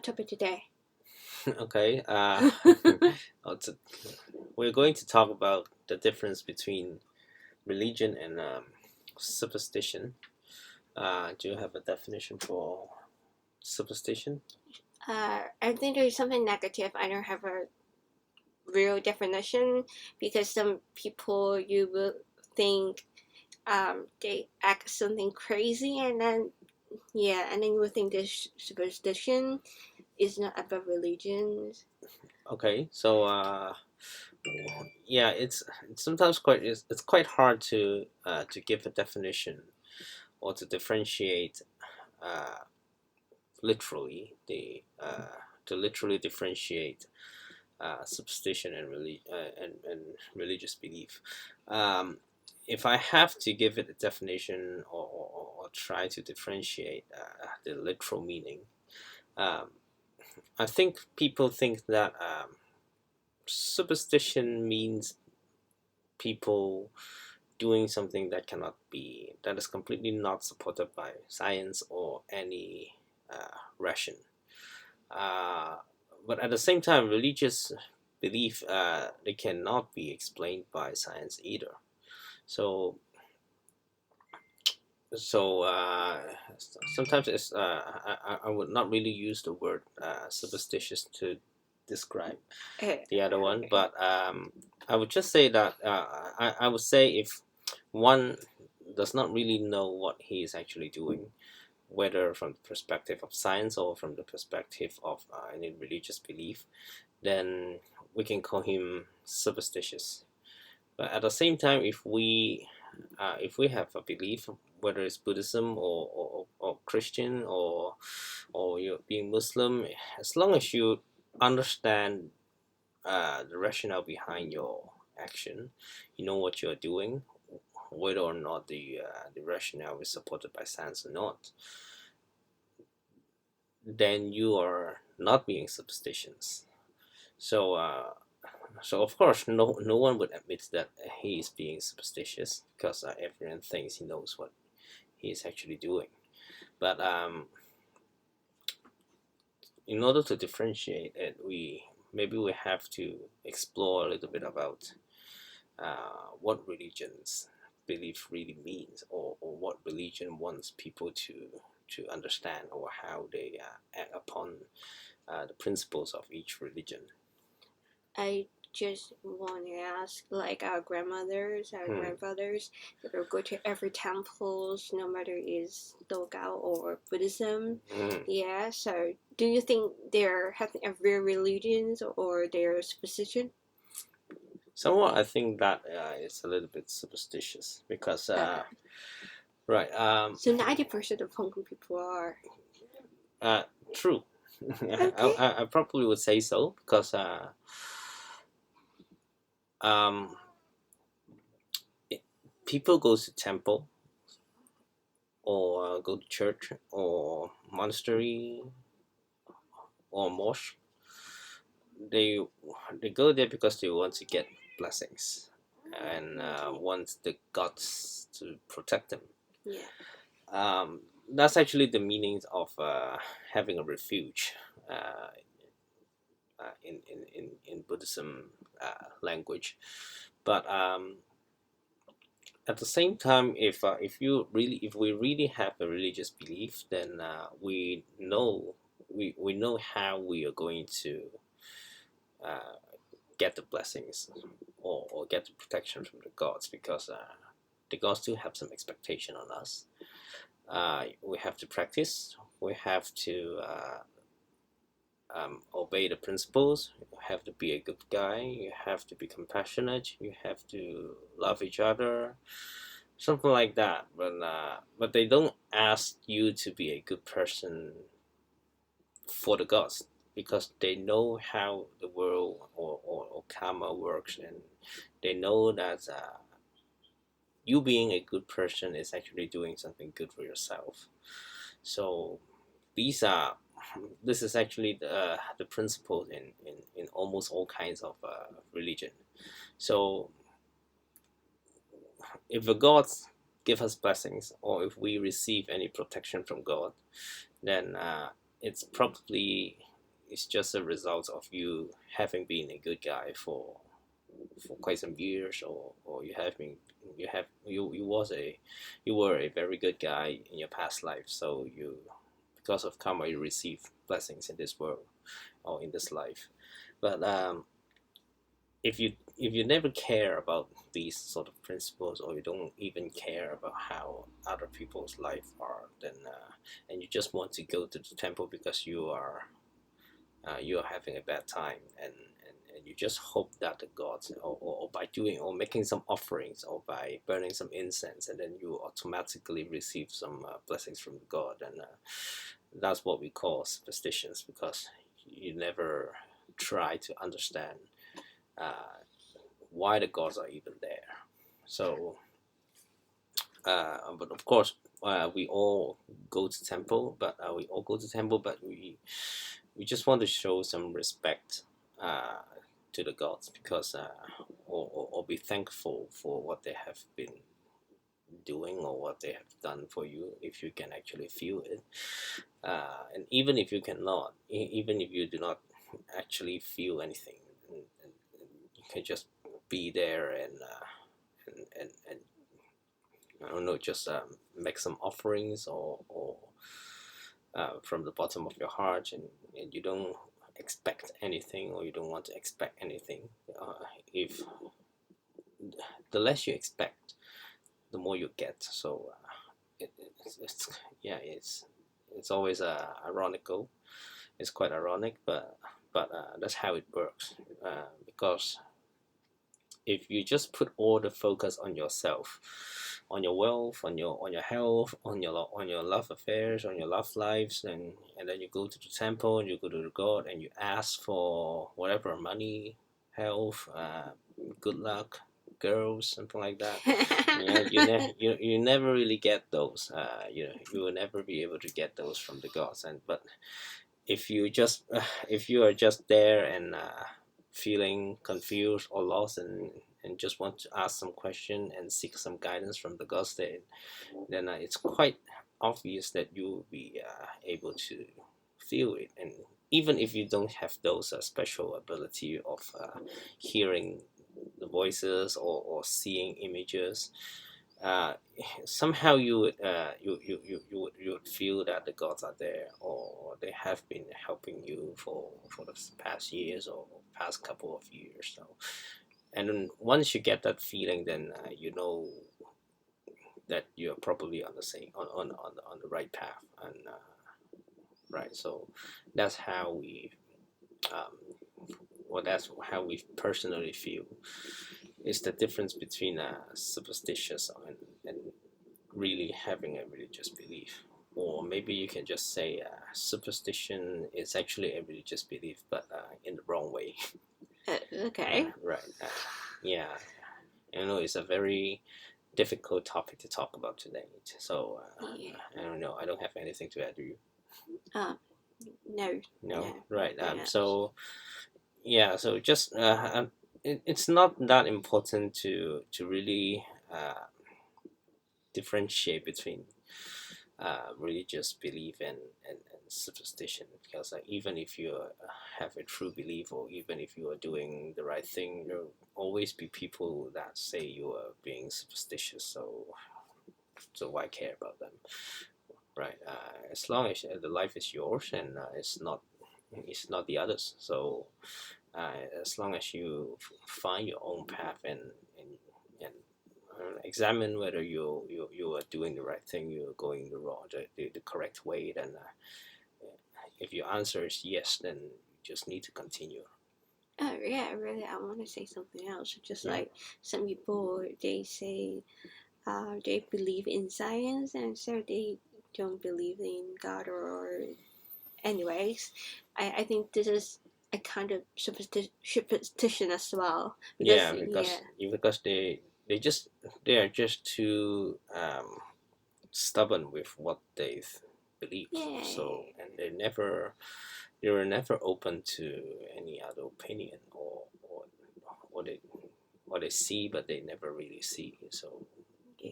topic today? Okay. We're going to talk about the difference between religion and superstition. Do you have a definition for superstition? I think there's something negative. I don't have a real definition because some people you will think they act something crazy, and then you will think this superstition is not about religion. Okay. Yeah, it's sometimes it's quite hard to give a definition or to differentiate uh, literally the to literally differentiate superstition and religious belief. Um, if I have to give it a definition or try to differentiate the literal meaning, um, I think people think that superstition means people doing something that is completely not supported by science or any ration. Uh, but at the same time, religious belief they cannot be explained by science either. So so sometimes I would not really use the word superstitious to describe the other one, but I would just say that I would say if one does not really know what he is actually doing, whether from the perspective of science or from the perspective of any religious belief, then we can call him superstitious. But at the same time, if we have a belief, whether it's Buddhism or Christian or you're being Muslim, as long as you understand the rationale behind your action, you know what you're doing, whether or not the rationale is supported by science or not, then you are not being superstitious. So so of course, no one would admit that he is being superstitious because everyone thinks he knows what he is actually doing. But in order to differentiate it, we have to explore a little bit about what religion's belief really means, or what religion wants people to understand, or how they act upon the principles of each religion. I just want to ask, like our grandmothers, our grandfathers, they will go to every temples, no matter is Dogao or Buddhism. Yeah. So, do you think they're having a real religions or their superstition? Somewhat, I think that it's a little bit superstitious because, right. So 90% of Hong Kong people are. True. Okay. I probably would say so because um, people go to temple or go to church or monastery or mosque. They they go there because they want to get blessings and want the gods to protect them. Yeah. That's actually the meaning of having a refuge in Buddhism language. But at the same time, if we really have a religious belief, then we know how we are going to uh, get the blessings or get the protection from the gods, because the gods do have some expectation on us. We have to practice. We have to obey the principles. You have to be a good guy. You have to be compassionate. You have to love each other, something like that. But they don't ask you to be a good person for the gods, because they know how the world or karma works, and they know that you being a good person is actually doing something good for yourself. So these are this is actually the principle in almost all kinds of religion. So if the gods give us blessings, or if we receive any protection from God, then it's probably it's just a result of you having been a good guy for quite some years, or you were a very good guy in your past life, so you, because of karma, you receive blessings in this world or in this life. But if you never care about these sort of principles, or you don't even care about how other people's life are, then and you just want to go to the temple because you are having a bad time, and you just hope that the gods, or by doing or making some offerings, or by burning some incense, and then you automatically receive some blessings from the god, and that's what we call superstitions, because you never try to understand why the gods are even there. So but of course we all go to temple, but we just want to show some respect to the gods, because or be thankful for what they have been doing, or what they have done for you, if you can actually feel it. And even if you cannot, even if you do not actually feel anything, and you can just be there, and I don't know, just make some offerings, or from the bottom of your heart, and you don't expect anything, or you don't want to expect anything. If the less you expect, the more you get. So it's always ironical. It's quite ironic, but that's how it works. Because if you just put all the focus on yourself, on your wealth, on your health, on your love affairs, on your love lives, and then you go to the temple, and you go to the god, and you ask for whatever, money, health, good luck, girls, something like that. You never really get those. You will never be able to get those from the gods. But if you are just there, and feeling confused or lost, and just want to ask some question and seek some guidance from the gods, then it's quite obvious that you will be able to feel it. And even if you don't have those special ability of hearing the voices, or seeing images, uh, somehow you would feel that the gods are there, or they have been helping you for the past years, or past couple of years. So, and then once you get that feeling, then you know that you're probably on the same on the right path, and right. So that's how we that's how we personally feel. Is the difference between superstitious and really having a religious belief. Or maybe you can just say superstition is actually a religious belief, but in the wrong way. Okay. Right. Yeah. You know, it's a very difficult topic to talk about today. So Yeah. I don't know. I don't have anything to add to you. No. No. Right. Yeah. So yeah. So just it's not that important to really differentiate between religious belief and superstition, because even if you have a true belief, or even if you are doing the right thing, there will always be people that say you are being superstitious. So why care about them, right? As long as the life is yours, and it's not the others. So as long as you find your own path, and examine whether you are doing the right thing, you're going the correct way, then if your answer is yes, then you just need to continue. Oh yeah, really. I want to say something else. Just like some people, they say they believe in science, and so they don't believe in God, or anyways. I think this is a kind of superstition as well. Because Because they are just too stubborn with what they believe. yeah. So, and they were never open to any other opinion, or what they see, but they never really see. So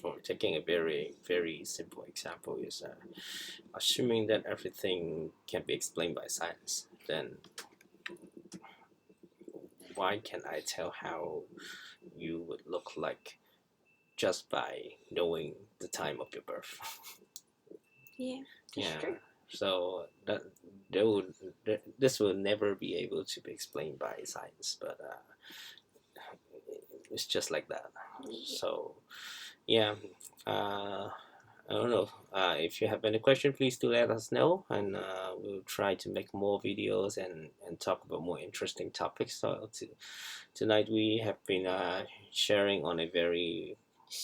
For taking a very, very simple example is assuming that everything can be explained by science, then why can't I tell how you would look like just by knowing the time of your birth? Yeah, that's true. So this will never be able to be explained by science, but it's just like that. So yeah, I don't know. If you have any question, please do let us know, and we'll try to make more videos and talk about more interesting topics. So tonight we have been sharing on a very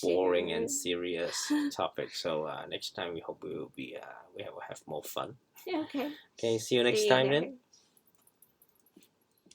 boring and serious topic. So next time we hope we will be we will have more fun. Yeah, okay. Okay, see you next time then.